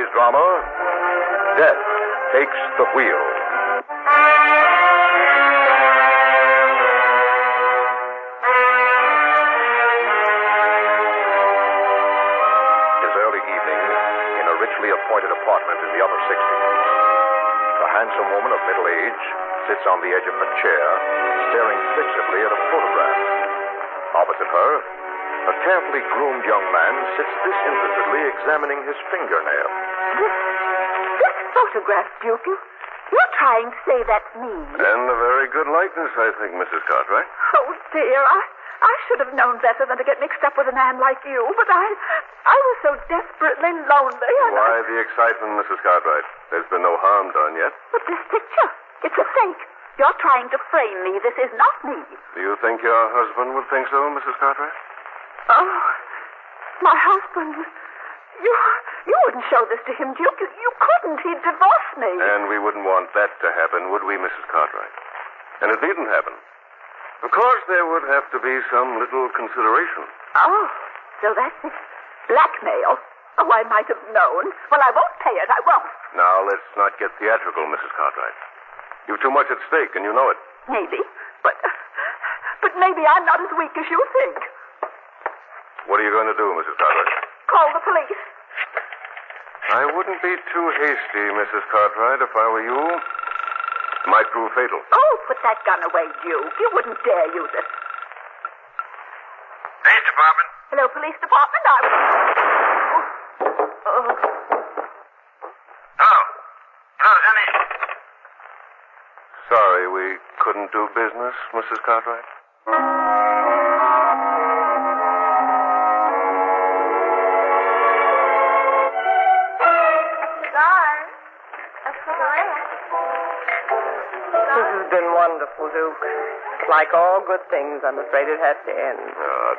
today's drama, Death Takes the Wheel. It's early evening in a richly appointed apartment in the upper 60s. A handsome woman of middle age sits on the edge of a chair, staring fixedly at a photograph. Opposite her, a carefully groomed young man sits disinterestedly examining his fingernail. This photograph, Duke, you're trying to say that's me. And a very good likeness, I think, Mrs. Cartwright. Oh, dear, I should have known better than to get mixed up with a man like you, but I was so desperately lonely. Why the excitement, Mrs. Cartwright? There's been no harm done yet. But this picture, it's a fake. You're trying to frame me. This is not me. Do you think your husband would think so, Mrs. Cartwright? Oh, my husband. You wouldn't show this to him, Duke. You couldn't. He'd divorce me. And we wouldn't want that to happen, would we, Mrs. Cartwright? And it needn't happen. Of course, there would have to be some little consideration. Oh, so that's it. Blackmail. Oh, I might have known. Well, I won't pay it. I won't. Now, let's not get theatrical, Mrs. Cartwright. You've too much at stake, and you know it. Maybe. But maybe I'm not as weak as you think. What are you going to do, Mrs. Cartwright? Call the police. I wouldn't be too hasty, Mrs. Cartwright, if I were you. It might prove fatal. Oh, put that gun away, Duke. You wouldn't dare use it. Police department. Hello, police department. Oh. Hello, Denny. Sorry, we couldn't do business, Mrs. Cartwright. This has been wonderful, Duke. Like all good things, I'm afraid it has to end.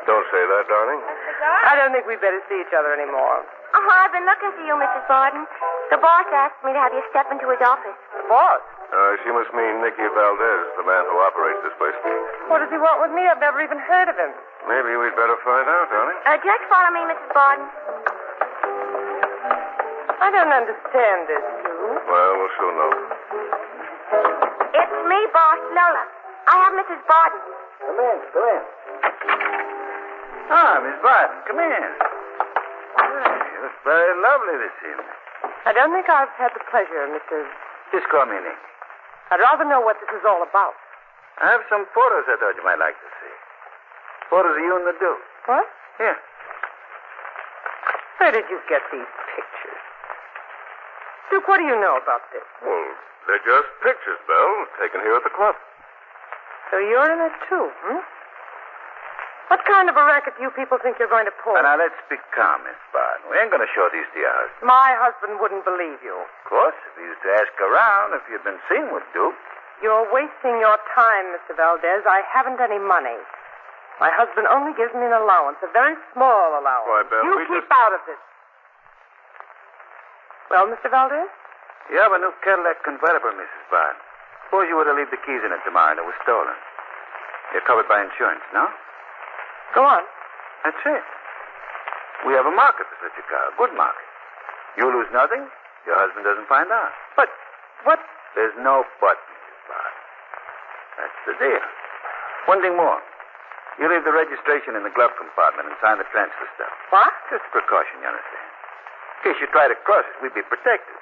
Don't say that, darling. I don't think we'd better see each other anymore. Oh, I've been looking for you, Mrs. Borden. The boss asked me to have you step into his office. The boss? She must mean Nicky Valdez, the man who operates this place. What does he want with me? I've never even heard of him. Maybe we'd better find out, darling. Just follow me, Mrs. Borden. I don't understand this, Duke. Well, we'll soon know. It's me, boss, Lola. I have Mrs. Borden. Come in. Ah, Miss Borden, come in. You look very lovely this evening. I don't think I've had the pleasure, Mr. Just call me Nick. I'd rather know what this is all about. I have some photos I thought you might like to see. Photos of you and the Duke. What? Here. Where did you get these pictures? Duke, what do you know about this? Well, they're just pictures, Belle, taken here at the club. So you're in it, too, hmm? What kind of a racket do you people think you're going to pull? Now, let's be calm, Miss Borden. We ain't going to show these to your husband. My husband wouldn't believe you. Of course, if he used to ask around if you'd been seen with Duke. You're wasting your time, Mr. Valdez. I haven't any money. My husband only gives me an allowance, a very small allowance. Why, Belle, you keep out of this. Well, Mr. Valdez? You have a new Cadillac convertible, Mrs. Borden. Suppose you were to leave the keys in it tomorrow and it was stolen. You're covered by insurance, no? Go on. That's it. We have a market for such a car, a good market. You lose nothing, your husband doesn't find out. But what? There's no but, Mrs. Borden. That's the deal. One thing more. You leave the registration in the glove compartment and sign the transfer stuff. What? Just precaution, you understand. In case you try to cross it, we'd be protected.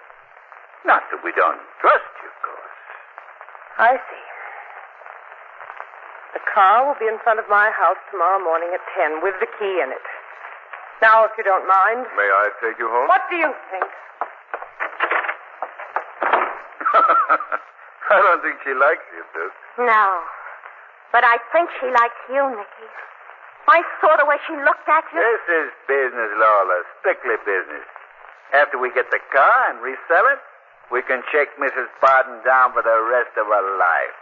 Not that we don't trust you, of course. I see. The car will be in front of my house tomorrow morning at 10 with the key in it. Now, if you don't mind. May I take you home? What do you think? I don't think she likes you, Sis. No. But I think she likes you, Nicky. I saw the way she looked at you. This is business, Lola. Strictly business. After we get the car and resell it, we can shake Mrs. Borden down for the rest of her life.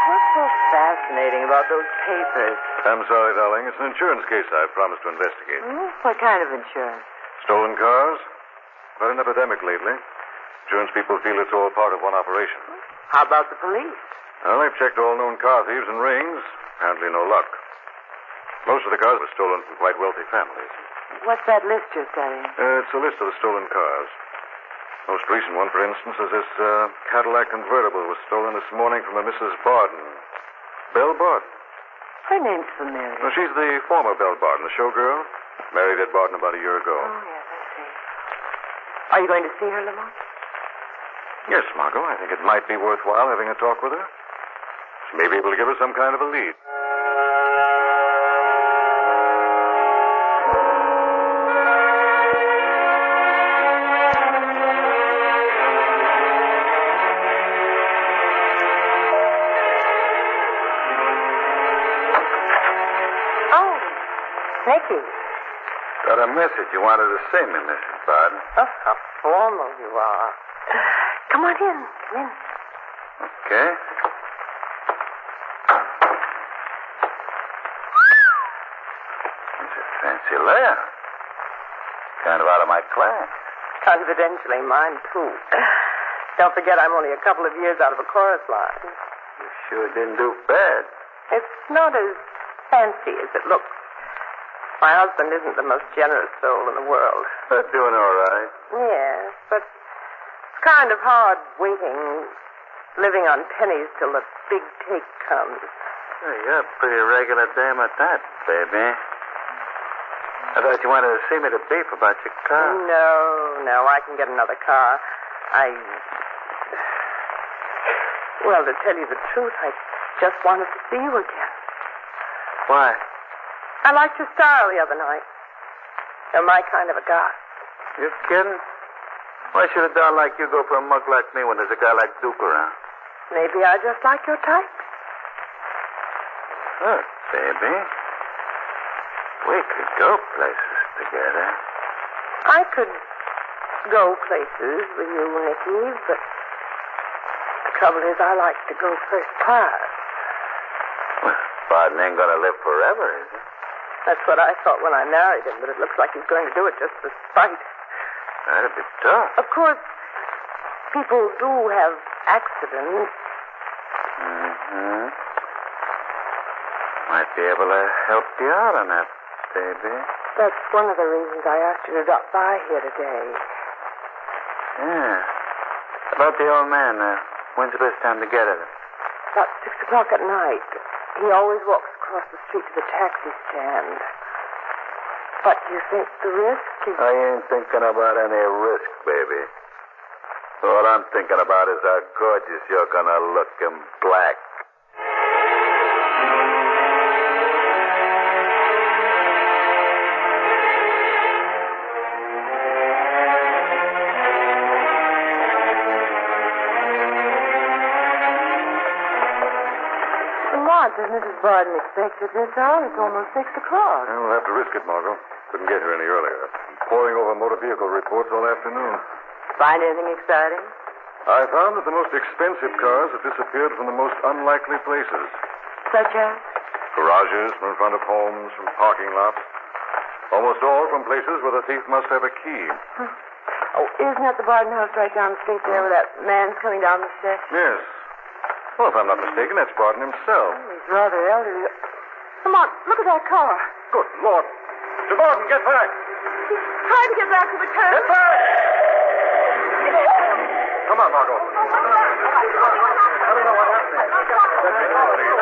What's so fascinating about those papers? I'm sorry, darling. It's an insurance case I promised to investigate. What kind of insurance? Stolen cars? Quite an epidemic lately. Insurance people feel it's all part of one operation. How about the police? Well, they've checked all known car thieves and rings. Apparently no luck. Most of the cars were stolen from quite wealthy families. What's that list you're studying? It's a list of the stolen cars. Most recent one, for instance, is this Cadillac convertible was stolen this morning from a Mrs. Barden. Belle Barden. Her name's familiar. Well, she's the former Belle Barden, the showgirl. Married Ed Barden about a year ago. Oh, yes, I see. Are you going to see her, Lamont? Yes, Margo. I think it might be worthwhile having a talk with her. She may be able to give us some kind of a lead. Nicky. Got a message you wanted to see me, Mrs. Barden. Oh, how formal you are. Come on in. Come in. Okay. It's a fancy layout. Kind of out of my class. Confidentially, mine, too. Don't forget I'm only a couple of years out of a chorus line. You sure didn't do bad. It's not as fancy as it looks. My husband isn't the most generous soul in the world. They're doing all right. Yes, but it's kind of hard waiting, living on pennies till the big take comes. Hey, you're a pretty regular dame at that, baby. I thought you wanted to see me to beef about your car. No, I can get another car. Well, to tell you the truth, I just wanted to see you again. Why? I liked your style the other night. You're my kind of a guy. You kidding? Why should a doll like you go for a mug like me when there's a guy like Duke around? Maybe I just like your type. Look, baby. We could go places together. I could go places with you, Nicky, but the trouble is I like to go first class. Well, Barden ain't gonna live forever, is he? That's what I thought when I married him, but it looks like he's going to do it just for spite. That'd be tough. Of course, people do have accidents. Mm-hmm. Might be able to help you out on that, baby. That's one of the reasons I asked you to drop by here today. Yeah. About the old man, when's the best time to get at him? About 6 o'clock at night. He always walks across the street to the taxi stand. But you think the risk is... I ain't thinking about any risk, baby. All I'm thinking about is how gorgeous you're gonna look in black. Does Mrs. Barden expect at this hour? It's almost 6 o'clock. Well, we'll have to risk it, Margo. Couldn't get here any earlier. I'm poring over motor vehicle reports all afternoon. Find anything exciting? I found that the most expensive cars have disappeared from the most unlikely places. Such as? Garages, from in front of homes, from parking lots. Almost all from places where the thief must have a key. Oh, isn't that the Barden house right down the street there where that man's coming down the steps? Yes. Well, if I'm not mistaken, that's Barden himself. He's rather elderly. Come on, look at that car. Good Lord. Mr. Barden, get back. He's trying to get back to the curb. Get back! Come on, Margo. I don't know what happened. Let me know, please.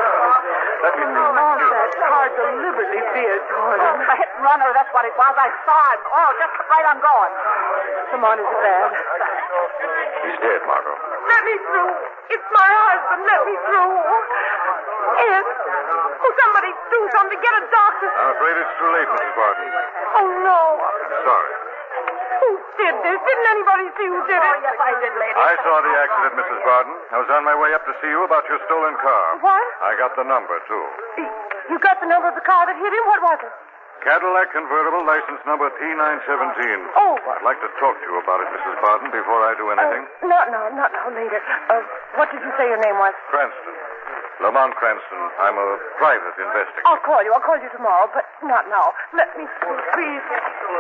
Let me know. Lamont, that car deliberately veered toward him. A hit and runner, that's what it was. I saw him. Oh, just right on going. Lamont, is it bad? He's dead, Margo. Let me through. It's my husband. Let me through. Yes. Will somebody do something? Get a doctor. I'm afraid it's too late, Mrs. Barton. Oh, no. I'm sorry. Who did this? Didn't anybody see who did it? Oh, yes, I did, lady. I saw the accident, Mrs. Barton. I was on my way up to see you about your stolen car. What? I got the number, too. You got the number of the car that hit him? What was it? Cadillac convertible, license number T917. Oh. I'd like to talk to you about it, Mrs. Barton, before I do anything. No, later. What did you say your name was? Cranston. Lamont Cranston. I'm a private investigator. I'll call you tomorrow, but not now. Let me see, please.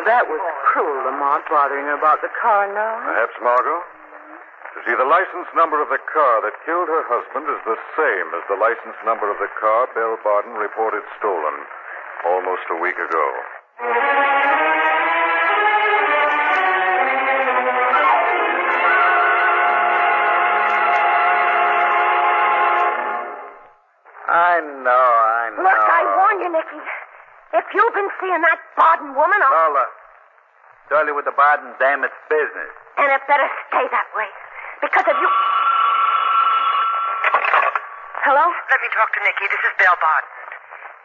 That was cruel, Lamont, bothering her about the car now. Perhaps, Margo? You see, the license number of the car that killed her husband is the same as the license number of the car Belle Barton reported stolen almost a week ago. I know. Look, I warn you, Nicky. If you've been seeing that Barton woman, Lola, it's early with the Barton dame, it's business. And it better stay that way. Because if you... Hello? Let me talk to Nicky. This is Belle Barton.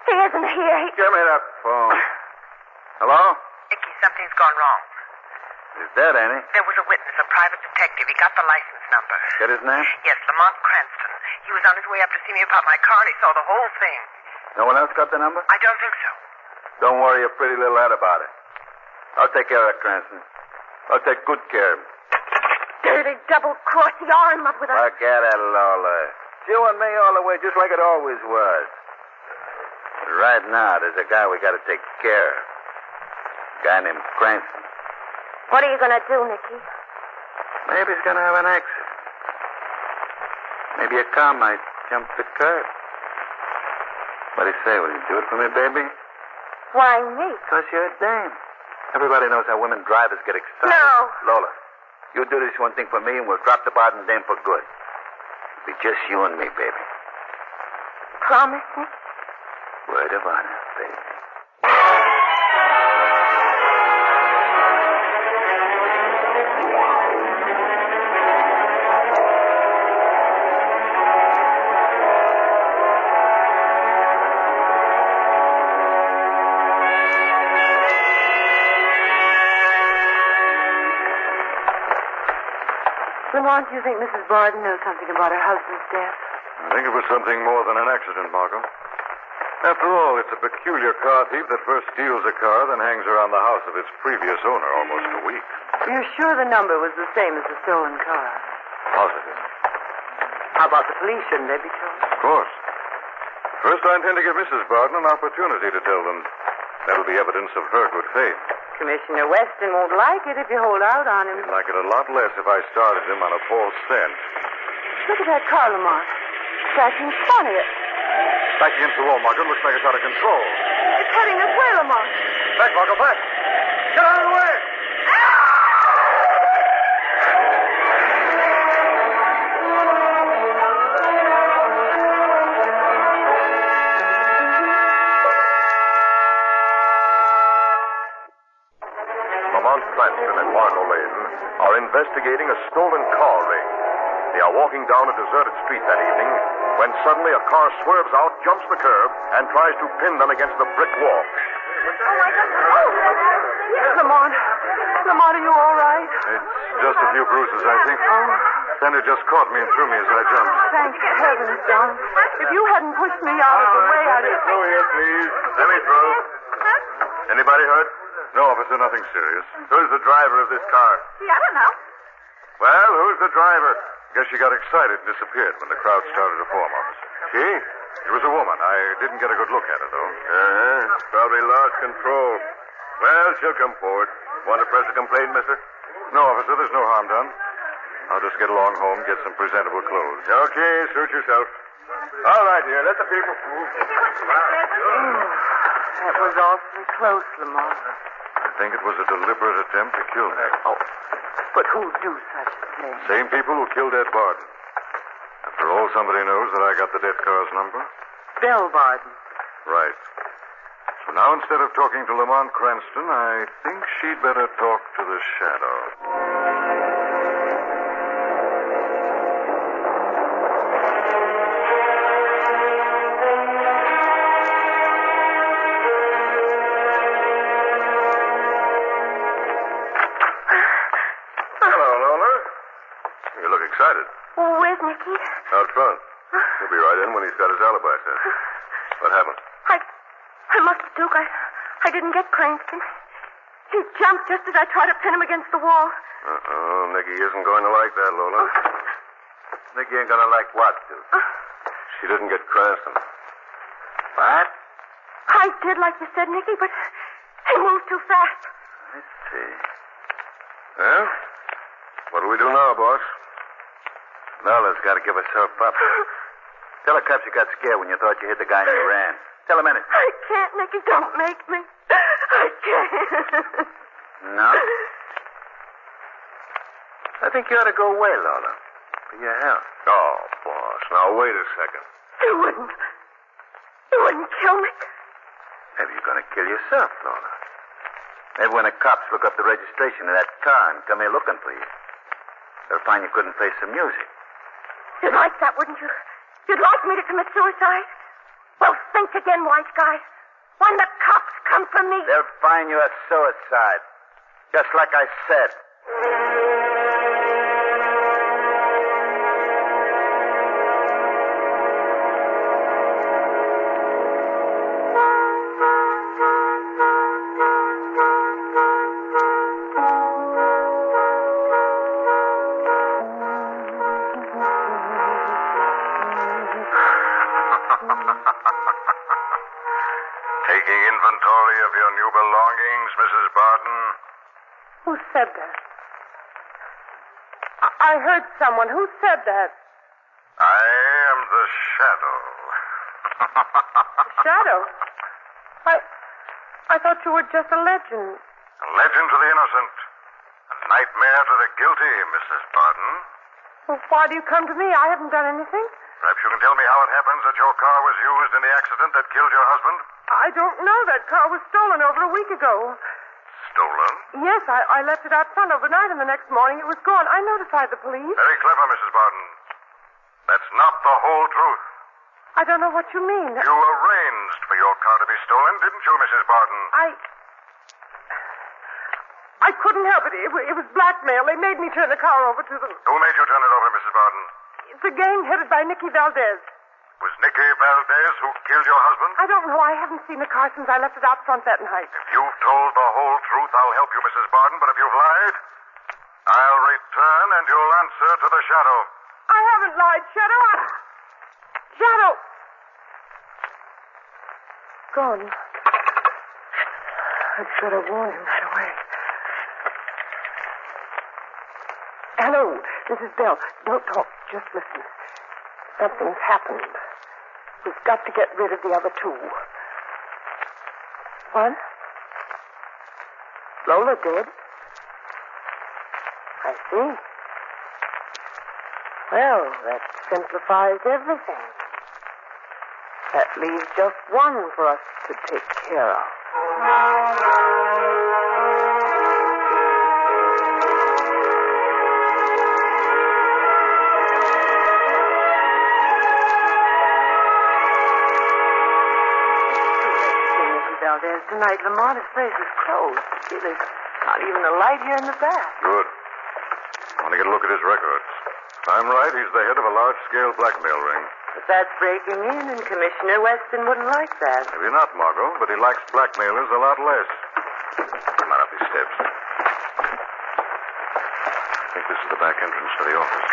He isn't here. Give me that phone. Hello? Nicky, something's gone wrong. He's dead, ain't he? There was a witness, a private detective. He got the license number. Get his name? Yes, Lamont Cranston. He was on his way up to see me about my car, and he saw the whole thing. No one else got the number? I don't think so. Don't worry your pretty little head about it. I'll take care of that, Cranston. I'll take good care of him. Dirty double-cross. You're in love with her. Forget it, Lola. It's you and me all the way, just like it always was. But right now, there's a guy we got to take care of. A guy named Cranston. What are you going to do, Nicky? Maybe he's going to have an accident. Maybe a car might jump the curb. What do you say? Will you do it for me, baby? Why me? Because you're a dame. Everybody knows how women drivers get excited. No. Lola, you do this one thing for me, and we'll drop the Barton dame for good. It'll be just you and me, baby. Promise me? Word of honor, baby. Lamont, do you think Mrs. Barton knows something about her husband's death? I think it was something more than an accident, Margo. After all, it's a peculiar car thief that first steals a car, then hangs around the house of its previous owner almost a week. You're sure the number was the same as the stolen car? Positive. How about the police? Shouldn't they be told? Of course. First, I intend to give Mrs. Barton an opportunity to tell them. That'll be evidence of her good faith. Commissioner Weston won't like it if you hold out on him. He'd like it a lot less if I started him on a false scent. Look at that car, Lamont. Crashing in front of it. Back against the wall, Margo. Looks like it's out of control. It's heading this way, Lamont. Back, Margo, back. Get out of the way. Lamont Cranston and Margo Lane are investigating a stolen car ring. They are walking down a deserted street that evening when suddenly a car swerves out, jumps the curb, and tries to pin them against the brick wall. Lamont. Lamont, are you all right? It's just a few bruises, I think. Fender just caught me and threw me as I jumped. Thank heavens, John. If you hadn't pushed me out of the way, I'd have... Through here, please. Let me through. Anybody hurt? No, officer, nothing serious. Who's the driver of this car? Gee, I don't know. Well, who's the driver? Guess she got excited and disappeared when the crowd started to form, officer. She? It was a woman. I didn't get a good look at her, though. Probably lost control. Well, she'll come forward. Want to press a complaint, mister? No, officer, there's no harm done. I'll just get along home, get some presentable clothes. Okay, suit yourself. All right, dear, let the people move. That was awfully close, Lamont. I think it was a deliberate attempt to kill me. Oh, but who'd do such a thing? Same people who killed Ed Barton. After all, somebody knows that I got the death car's number. Belle Barton. Right. So now, instead of talking to Lamont Cranston, I think she'd better talk to the Shadow. Hello, Lola. You look excited. Where's Nicky? Out front. He'll be right in when he's got his alibi set. What happened? I must have, Duke. I I didn't get Cranston. He jumped just as I tried to pin him against the wall. Nicky isn't going to like that, Lola. Nicky ain't gonna like what, Duke? She didn't get Cranston. What? I did like you said, Nicky, but he moved too fast. Let's see. Well, what do we do now, boss? Lola's got to give herself up. Tell the cops you got scared when you thought you hit the guy and you ran. Tell them anything. I can't, Nicky. Don't make me. I can't. No? I think you ought to go away, Lola. For your health. Oh, boss. Now, wait a second. You wouldn't kill me. Maybe you're going to kill yourself, Lola. Maybe when the cops look up the registration of that car and come here looking for you, they'll find you couldn't face the music. You'd like that, wouldn't you? You'd like me to commit suicide? Well, think again, wise guy. When the cops come for me... They'll find you a suicide. Just like I said. Taking inventory of your new belongings, Mrs. Barton. Who said that? I heard someone. Who said that? I am the Shadow. Shadow? I thought you were just a legend. A legend to the innocent. A nightmare to the guilty, Mrs. Barton. Well, why do you come to me? I haven't done anything. Perhaps you can tell me how it happens that your car was used in the accident that killed your husband? I don't know. That car was stolen over a week ago. Stolen? Yes, I left it out front overnight, and the next morning it was gone. I notified the police. Very clever, Mrs. Barton. That's not the whole truth. I don't know what you mean. You arranged for your car to be stolen, didn't you, Mrs. Barton? I couldn't help it. It was blackmail. They made me turn the car over to them. Who made you turn it over, Mrs. Barton? It's a gang headed by Nicky Valdez. Was Nicky Valdez who killed your husband? I don't know. I haven't seen the car since I left it out front that night. If you've told the whole truth, I'll help you, Mrs. Barton, but if you've lied, I'll return and you'll answer to the Shadow. I haven't lied, Shadow. Shadow! Gone. I'd better warn him right away. Hello, this is Belle. Don't talk. Just listen. Something's happened. We've got to get rid of the other two. What? Lola dead? I see. Well, that simplifies everything. That leaves just one for us to take care of. Valdez tonight, Lamont, his place is closed. There's not even a light here in the back. Good. I want to get a look at his records. If I'm right, he's the head of a large-scale blackmail ring. But that's breaking in, and Commissioner Weston wouldn't like that. Maybe not, Margo, but he likes blackmailers a lot less. Come on up these steps. I think this is the back entrance to the office.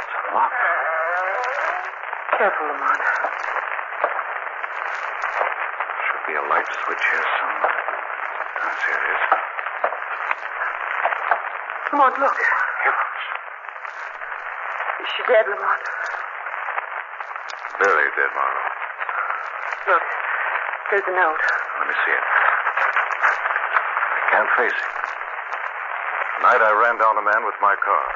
It's locked. Careful, Lamont. Should be a light switch here somewhere. Here it is. Lamont, look. Heavens. Is she dead, Lamont? Very dead, Margo. Look, here's a note. Let me see it. I can't face it. Tonight I ran down a man with my car.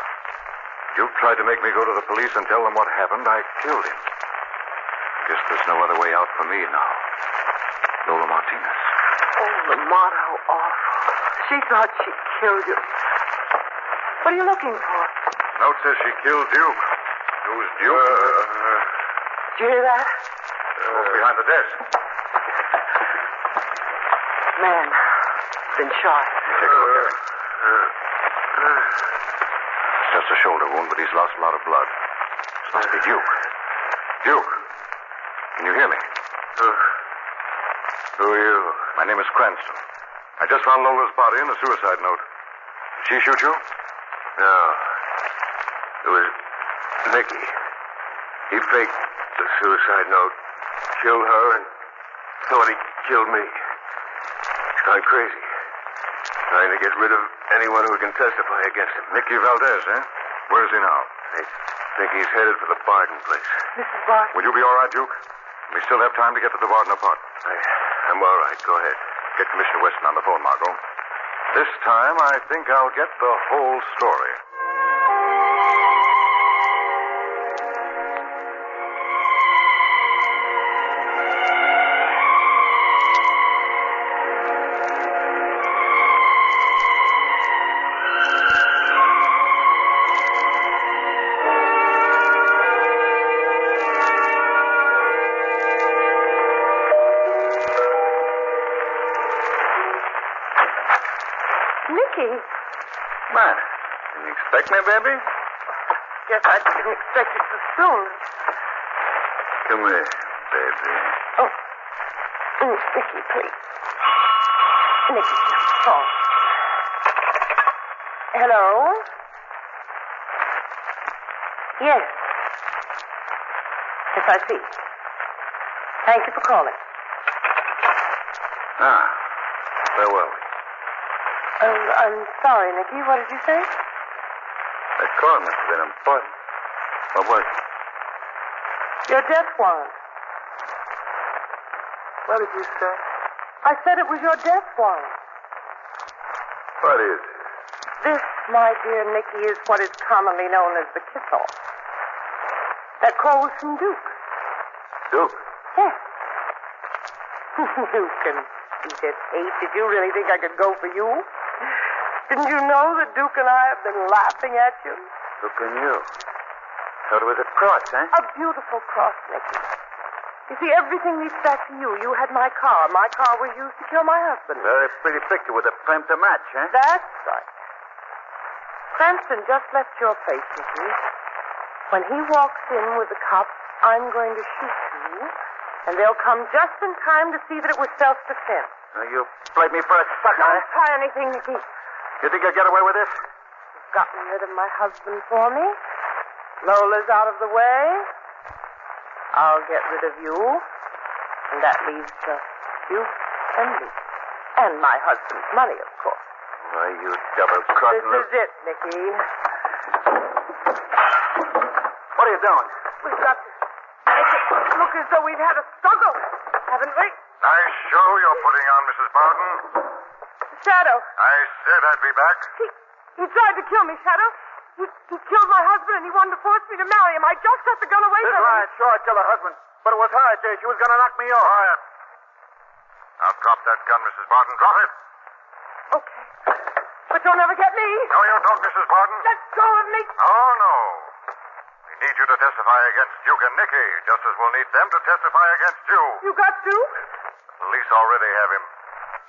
Duke tried to make me go to the police and tell them what happened. I killed him. Guess there's no other way out for me now. Lola Martinez. Oh, Lamont, how awful. She thought she killed you. What are you looking for? Note says she killed Duke. Who's Duke? Did you hear that? Behind the desk. Man, been shot. Take a look at him. It's just a shoulder wound, but he's lost a lot of blood. This must be Duke. Duke, can you hear me? Who are My name is Cranston. I just found Lola's body and a suicide note. Did she shoot you? No. It was Nicky. He faked the suicide note, killed her, and thought he killed me. He's gone crazy. Trying to get rid of anyone who can testify against him. Nicky Valdez, eh? Where is he now? I think he's headed for the Barton place. Mrs. Barton. Will you be all right, Duke? We still have time to get to the Barton apartment. I'm all right. Go ahead. Get Commissioner Weston on the phone, Margo. This time, I think I'll get the whole story. Nicky. What? Didn't you expect me, baby? Guess I didn't expect it so soon. Come here, baby. Oh. Nicky, please. Nicky, oh. Hello? Yes. Yes, I see. Thank you for calling. Where were we? I'm sorry, Nicky. What did you say? That call must have been important. What was it? Your death warrant. What did you say? I said it was your death warrant. What is it? This, my dear Nicky, is what is commonly known as the kiss-off. That call was from Duke. Duke? Yes. You can beat it, Kate. Did you really think I could go for you? Didn't you know that Duke and I have been laughing at you? Duke and you? Thought it was a cross, eh? A beautiful cross, Nicky. You see, everything leads back to you. You had my car. My car was used to kill my husband. Very pretty picture with a frame to match, eh? That's right. Cranston just left your place, Nicky. When he walks in with the cops, I'm going to shoot you, and they'll come just in time to see that it was self-defense. You played me for a sucker, Don't eh? try anything, Nicky. You think you'll get away with this? You've gotten rid of my husband for me. Lola's out of the way. I'll get rid of you. And that leaves you and me. And my husband's money, of course. Why, you double-crossing... This is it, Nicky. What are you doing? We've got to make it look as though we've had a struggle, haven't we? Nice show you're putting on, Mrs. Barton. Shadow. I said I'd be back. He tried to kill me, Shadow. He killed my husband, and he wanted to force me to marry him. I just got the gun away from him. Right, sure, I killed her husband. But it was her idea. She was going to knock me off. Quiet. Now drop that gun, Mrs. Barton. Drop it. Okay. But you'll never get me. No, you don't, Mrs. Barton. Let go of me. Oh, no. We need you to testify against Duke and Nicky, just as we'll need them to testify against you. You got Duke? The police already have him.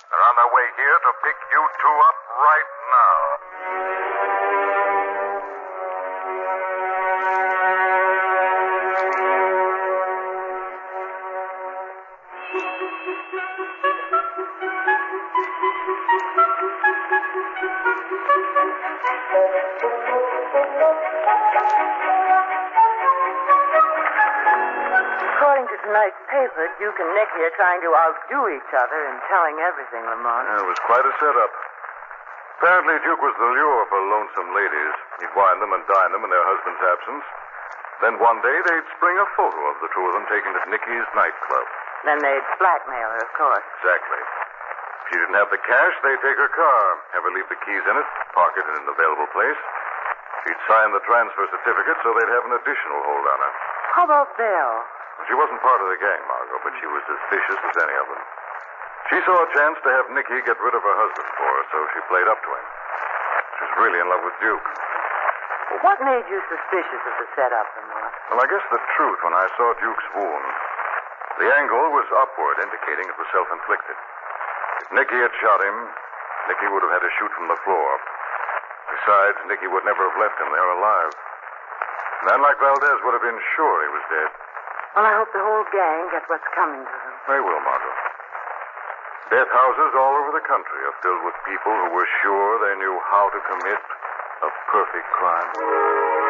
They're on their way here to pick you two up right now. According to tonight's paper, Duke and Nicky are trying to outdo each other in telling everything, Lamont. It was quite a setup. Apparently, Duke was the lure for lonesome ladies. He'd wine them and dine them in their husband's absence. Then one day, they'd spring a photo of the two of them taken at Nicky's nightclub. Then they'd blackmail her, of course. Exactly. If she didn't have the cash, they'd take her car, have her leave the keys in it, park it in an available place. She'd sign the transfer certificate so they'd have an additional hold on her. How about Belle? She wasn't part of the gang, Margo, but she was as vicious as any of them. She saw a chance to have Nicky get rid of her husband for her, so she played up to him. She was really in love with Duke. What made you suspicious of the setup, Lamont? Well, I guess the truth when I saw Duke's wound. The angle was upward, indicating it was self-inflicted. If Nicky had shot him, Nicky would have had to shoot from the floor. Besides, Nicky would never have left him there alive. A man like Valdez would have been sure he was dead. Well, I hope the whole gang gets what's coming to them. They will, Margo. Death houses all over the country are filled with people who were sure they knew how to commit a perfect crime.